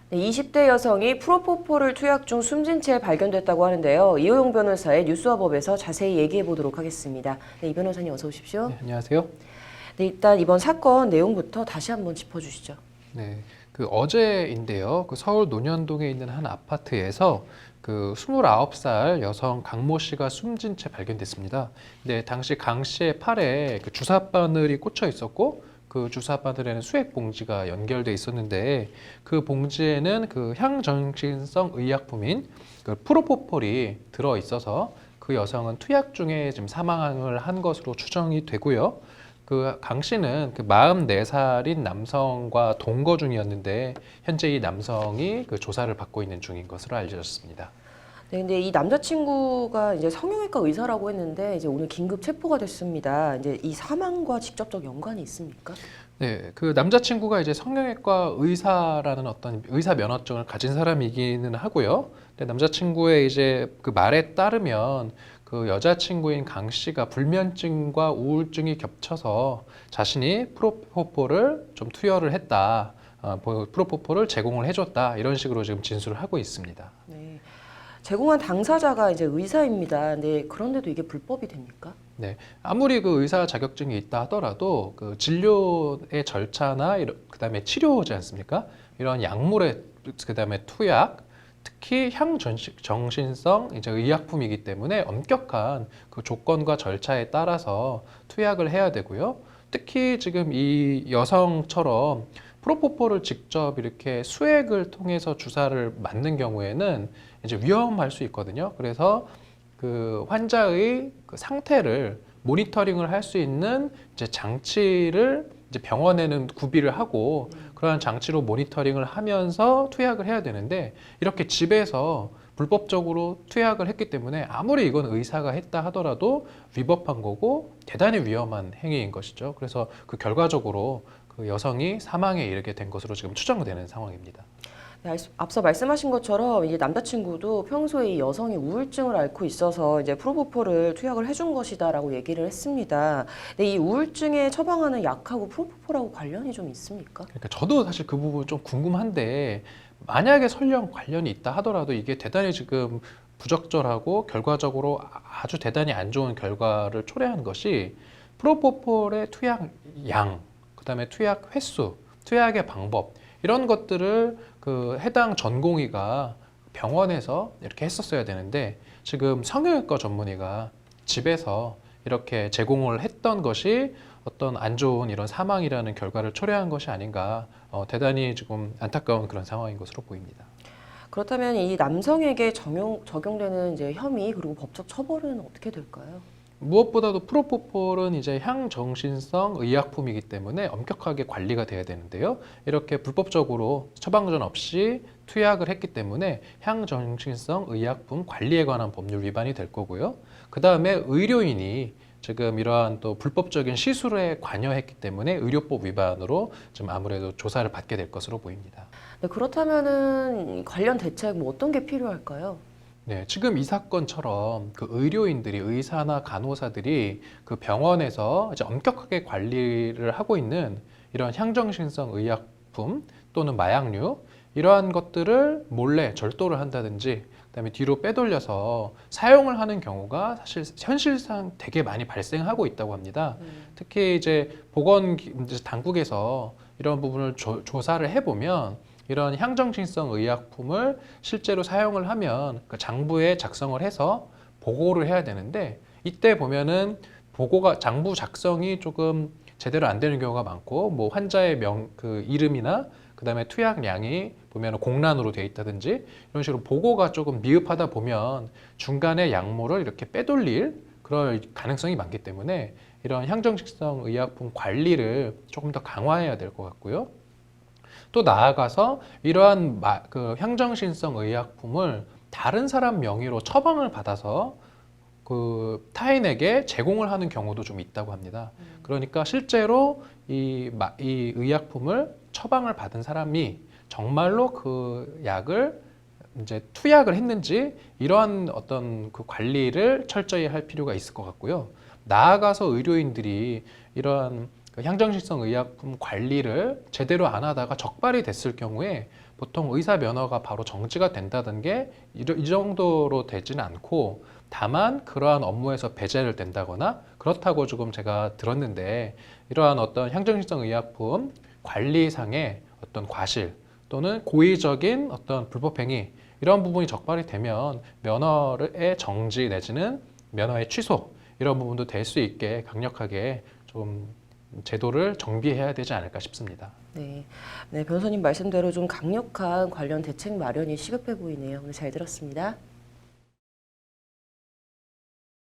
네, 20대 여성이 프로포폴을 투약 중 숨진 채 발견됐다고 하는데요. 이호영 변호사의 뉴스와 법에서 자세히 얘기해 보도록 하겠습니다. 네, 이 변호사님 어서 오십시오. 네, 안녕하세요. 네, 일단 이번 사건 내용부터 다시 한번 짚어주시죠. 네, 그 어제인데요. 그 서울 논현동에 있는 한 아파트에서 그 29살 여성 강모 씨가 숨진 채 발견됐습니다. 네, 당시 강 씨의 팔에 그 주사 바늘이 꽂혀 있었고 그 주사 바늘에는 수액 봉지가 연결돼 있었는데 그 봉지에는 그 향정신성 의약품인 그 프로포폴이 들어 있어서 그 여성은 투약 중에 지금 사망을 한 것으로 추정이 되고요. 그 강 씨는 그 44살인 남성과 동거 중이었는데 현재 이 남성이 그 조사를 받고 있는 중인 것으로 알려졌습니다. 네, 근데 이 남자친구가 이제 성형외과 의사라고 했는데 이제 오늘 긴급 체포가 됐습니다. 이제 이 사망과 직접적 연관이 있습니까? 네, 그 남자친구가 이제 성형외과 의사라는 어떤 의사 면허증을 가진 사람이기는 하고요. 근데 남자친구의 이제 그 말에 따르면 그 여자친구인 강 씨가 불면증과 우울증이 겹쳐서 자신이 프로포폴을 좀 투여를 했다. 프로포폴을 제공을 해줬다. 이런 식으로 지금 진술을 하고 있습니다. 네, 제공한 당사자가 이제 의사입니다. 네, 그런데도 이게 불법이 됩니까? 네, 아무리 그 의사 자격증이 있다 하더라도 그 진료의 절차나 그다음에 치료지 않습니까? 이런 약물의 그다음에 투약, 특히 향정신성 이제 의약품이기 때문에 엄격한 그 조건과 절차에 따라서 투약을 해야 되고요. 특히 지금 이 여성처럼 프로포폴을 직접 이렇게 수액을 통해서 주사를 맞는 경우에는 이제 위험할 수 있거든요. 그래서 그 환자의 그 상태를 모니터링을 할 수 있는 이제 장치를 이제 병원에는 구비를 하고 그러한 장치로 모니터링을 하면서 투약을 해야 되는데 이렇게 집에서 불법적으로 투약을 했기 때문에 아무리 이건 의사가 했다 하더라도 위법한 거고 대단히 위험한 행위인 것이죠. 그래서 그 결과적으로 그 여성이 사망에 이르게 된 것으로 지금 추정되는 상황입니다. 네, 앞서 말씀하신 것처럼 이제 남자친구도 평소에 이 여성이 우울증을 앓고 있어서 이제 프로포폴을 투약을 해준 것이다라고 얘기를 했습니다. 근데 이 우울증에 처방하는 약하고 프로포폴하고 관련이 좀 있습니까? 그러니까 저도 사실 그 부분 좀 궁금한데 만약에 설령 관련이 있다 하더라도 이게 대단히 지금 부적절하고 결과적으로 아주 대단히 안 좋은 결과를 초래한 것이 프로포폴의 투약 양, 그다음에 투약 횟수, 투약의 방법 이런 것들을 그 해당 전공의가 병원에서 이렇게 했었어야 되는데 지금 성형외과 전문의가 집에서 이렇게 제공을 했던 것이 어떤 안 좋은 이런 사망이라는 결과를 초래한 것이 아닌가 대단히 지금 안타까운 그런 상황인 것으로 보입니다. 그렇다면 이 남성에게 적용되는 이제 혐의 그리고 법적 처벌은 어떻게 될까요? 무엇보다도 프로포폴은 이제 향정신성 의약품이기 때문에 엄격하게 관리가 돼야 되는데요. 이렇게 불법적으로 처방전 없이 투약을 했기 때문에 향정신성 의약품 관리에 관한 법률 위반이 될 거고요. 그 다음에 의료인이 지금 이러한 또 불법적인 시술에 관여했기 때문에 의료법 위반으로 좀 아무래도 조사를 받게 될 것으로 보입니다. 네, 그렇다면은 관련 대책 뭐 어떤 게 필요할까요? 네, 지금 이 사건처럼 그 의료인들이 의사나 간호사들이 그 병원에서 이제 엄격하게 관리를 하고 있는 이런 향정신성 의약품 또는 마약류 이러한 것들을 몰래 절도를 한다든지 그다음에 뒤로 빼돌려서 사용을 하는 경우가 사실 현실상 되게 많이 발생하고 있다고 합니다. 특히 이제 당국에서 이런 부분을 조사를 해보면 이런 향정신성 의약품을 실제로 사용을 하면 그 장부에 작성을 해서 보고를 해야 되는데 이때 보면은 장부 작성이 조금 제대로 안 되는 경우가 많고 뭐 환자의 그 이름이나 그다음에 투약량이 보면 공란으로 돼 있다든지 이런 식으로 보고가 조금 미흡하다 보면 중간에 약물을 이렇게 빼돌릴 그럴 가능성이 많기 때문에 이런 향정신성 의약품 관리를 조금 더 강화해야 될 것 같고요. 또 나아가서 이러한 그 향정신성 의약품을 다른 사람 명의로 처방을 받아서 그 타인에게 제공을 하는 경우도 좀 있다고 합니다. 그러니까 실제로 이 의약품을 처방을 받은 사람이 정말로 그 약을 이제 투약을 했는지 이러한 어떤 그 관리를 철저히 할 필요가 있을 것 같고요. 나아가서 의료인들이 이러한 그 향정신성 의약품 관리를 제대로 안 하다가 적발이 됐을 경우에 보통 의사 면허가 바로 정지가 된다는 게 이 정도로 되지는 않고 다만 그러한 업무에서 배제를 된다거나 그렇다고 조금 제가 들었는데 이러한 어떤 향정신성 의약품 관리상의 어떤 과실 또는 고의적인 어떤 불법 행위 이런 부분이 적발이 되면 면허의 정지 내지는 면허의 취소 이런 부분도 될 수 있게 강력하게 좀 제도를 정비해야 되지 않을까 싶습니다. 네. 네, 변호사님 말씀대로 좀 강력한 관련 대책 마련이 시급해 보이네요. 오늘 잘 들었습니다.